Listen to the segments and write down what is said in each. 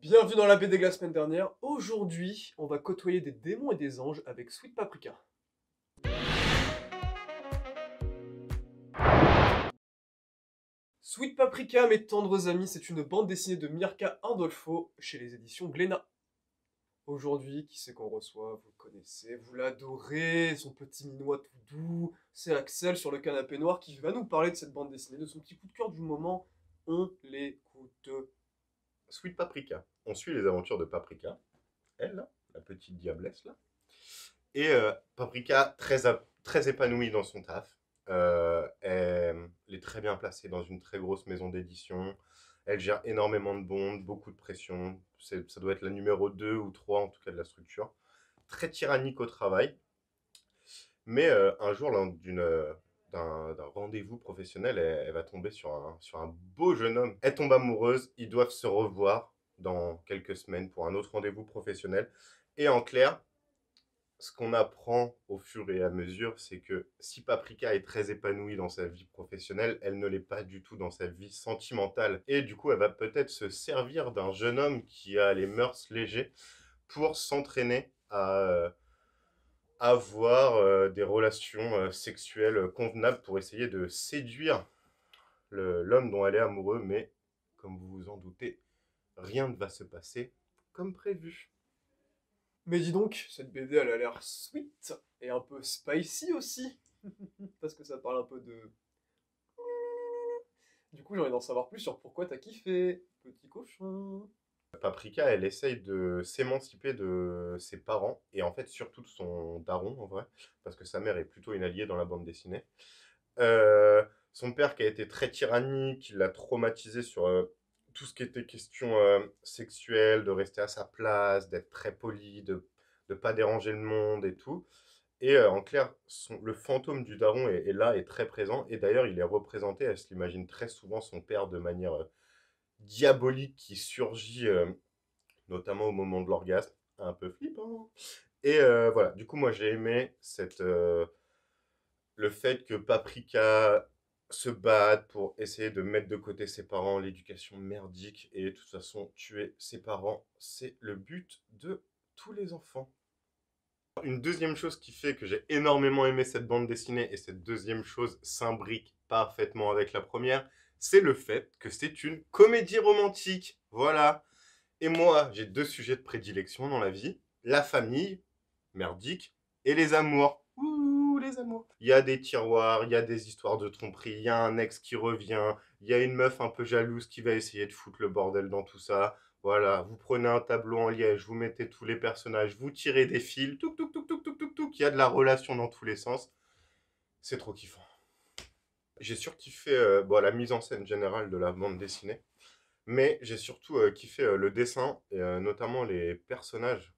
Bienvenue dans la BD de la semaine dernière. Aujourd'hui, on va côtoyer des démons et des anges avec Sweet Paprika. Sweet Paprika, mes tendres amis, c'est une bande dessinée de Mirka Andolfo chez les éditions Glénat. Aujourd'hui, qui c'est qu'on reçoit? Vous le connaissez, vous l'adorez, son petit minois tout doux. C'est Axel sur le canapé noir qui va nous parler de cette bande dessinée, de son petit coup de cœur du moment. On l'écoute. Sweet Paprika. On suit les aventures de Paprika, elle, là, la petite diablesse, là. Et Paprika, très épanouie dans son taf. Elle est très bien placée dans une très grosse maison d'édition. Elle gère énormément de bondes, beaucoup de pression. Ça doit être la numéro 2 ou 3, en tout cas, de la structure. Très tyrannique au travail. Mais un jour, lors d'un rendez-vous professionnel, elle va tomber sur un beau jeune homme. Elle tombe amoureuse, ils doivent se revoir dans quelques semaines pour un autre rendez-vous professionnel. Et en clair, ce qu'on apprend au fur et à mesure, c'est que si Paprika est très épanouie dans sa vie professionnelle, elle ne l'est pas du tout dans sa vie sentimentale. Et du coup, elle va peut-être se servir d'un jeune homme qui a les mœurs légers pour s'entraîner à avoir des relations sexuelles convenables pour essayer de séduire l'homme dont elle est amoureuse, mais comme vous vous en doutez, rien ne va se passer comme prévu. Mais dis donc, cette BD elle a l'air sweet et un peu spicy aussi. Parce que ça parle un peu de. Du coup, j'ai envie d'en savoir plus sur pourquoi t'as kiffé, petit cochon. Paprika, elle essaye de s'émanciper de ses parents, et en fait surtout de son daron en vrai, parce que sa mère est plutôt une alliée dans la bande dessinée. Son père qui a été très tyrannique, il l'a traumatisé sur tout ce qui était question sexuelle, de rester à sa place, d'être très poli, de ne pas déranger le monde et tout. Et en clair, le fantôme du daron est là, est très présent. Et d'ailleurs, il est représenté, elle se l'imagine très souvent, son père de manière diabolique qui surgit notamment au moment de l'orgasme. Un peu flippant. Et voilà, du coup, moi j'ai aimé le fait que Paprika se batte pour essayer de mettre de côté ses parents, l'éducation merdique, et de toute façon, tuer ses parents, c'est le but de tous les enfants. Une deuxième chose qui fait que j'ai énormément aimé cette bande dessinée, et cette deuxième chose s'imbrique parfaitement avec la première, c'est le fait que c'est une comédie romantique. Voilà. Et moi, j'ai deux sujets de prédilection dans la vie. La famille, merdique, et les amours. Ouh, les amours. Il y a des tiroirs, il y a des histoires de tromperie, il y a un ex qui revient, il y a une meuf un peu jalouse qui va essayer de foutre le bordel dans tout ça. Voilà, vous prenez un tableau en liège, vous mettez tous les personnages, vous tirez des fils, tout, tout, tout, tout, tout, tout, tout, il y a de la relation dans tous les sens. C'est trop kiffant. J'ai surkiffé la mise en scène générale de la bande dessinée. Mais j'ai surtout kiffé le dessin, et notamment les personnages,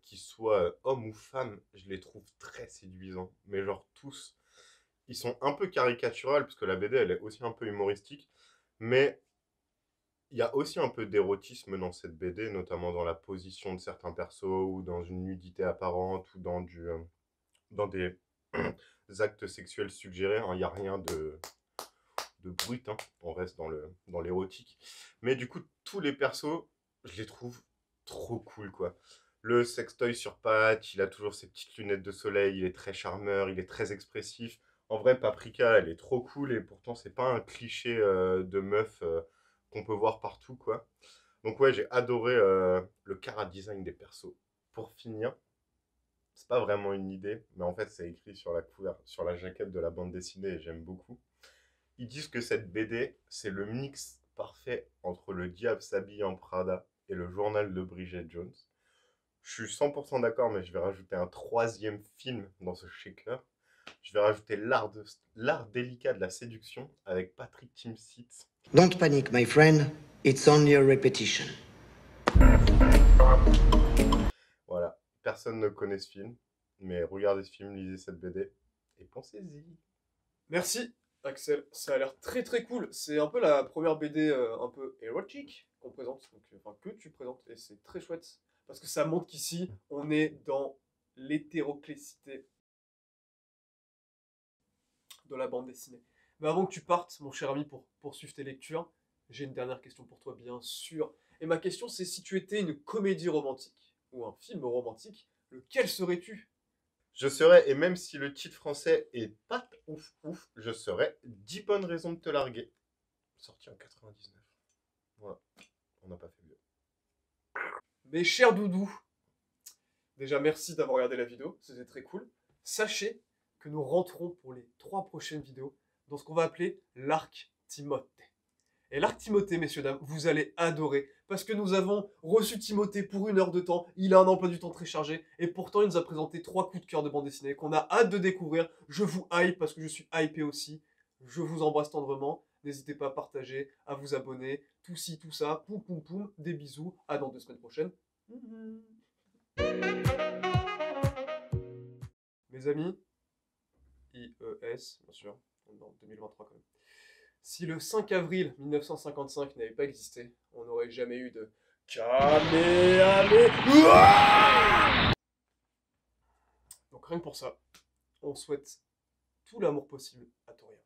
qu'ils soient hommes ou femmes, je les trouve très séduisants. Mais genre tous, ils sont un peu caricaturales, parce que la BD, elle est aussi un peu humoristique. Mais il y a aussi un peu d'érotisme dans cette BD, notamment dans la position de certains persos, ou dans une nudité apparente, ou dans des actes sexuels suggérés, hein. Il n'y a rien de brut, hein. On reste dans l'érotique. Mais du coup, tous les persos, je les trouve trop cool, quoi. Le sextoy sur pattes, il a toujours ses petites lunettes de soleil, il est très charmeur, il est très expressif. En vrai, Paprika, elle est trop cool, et pourtant, c'est pas un cliché de meuf qu'on peut voir partout, quoi. Donc ouais, j'ai adoré le chara-design des persos. Pour finir, c'est pas vraiment une idée, mais en fait, c'est écrit sur la sur la jaquette de la bande dessinée, et j'aime beaucoup. Ils disent que cette BD, c'est le mix parfait entre Le Diable s'habille en Prada et Le Journal de Bridget Jones. Je suis 100% d'accord, mais je vais rajouter un troisième film dans ce shaker. Je vais rajouter l'art délicat de la séduction avec Patrick Timsit. Don't panic, my friend. It's only a repetition. Voilà, personne ne connaît ce film, mais regardez ce film, lisez cette BD et pensez-y. Merci, Axel. Ça a l'air très très cool. C'est un peu la première BD un peu érotique qu'on présente, donc, enfin que tu présentes, et c'est très chouette. Parce que ça montre qu'ici, on est dans l'hétéroclécité de la bande dessinée. Mais avant que tu partes, mon cher ami, pour poursuivre tes lectures, j'ai une dernière question pour toi, bien sûr. Et ma question, c'est si tu étais une comédie romantique ou un film romantique, lequel serais-tu? Je serais, et même si le titre français est pas ouf ouf, je serais 10 bonnes raisons de te larguer. Sorti en 99. Voilà, on n'a pas fait mieux. Mes chers doudous, déjà merci d'avoir regardé la vidéo, c'était très cool. Sachez que nous rentrons pour les 3 prochaines vidéos dans ce qu'on va appeler l'arc Timothée. Et l'arc Timothée, messieurs, dames, vous allez adorer, parce que nous avons reçu Timothée pour 1 heure de temps, il a un emploi du temps très chargé, et pourtant il nous a présenté 3 coups de cœur de bande dessinée qu'on a hâte de découvrir. Je vous hype parce que je suis hypé aussi. Je vous embrasse tendrement, n'hésitez pas à partager, à vous abonner, tout ci, tout ça, poum poum poum, des bisous, à dans 2 semaines prochaines. Mes amis, IES, bien sûr, on est en 2023 quand même. Si le 5 avril 1955 n'avait pas existé, on n'aurait jamais eu de Kamehameha. Donc rien que pour ça, on souhaite tout l'amour possible à Toriyama.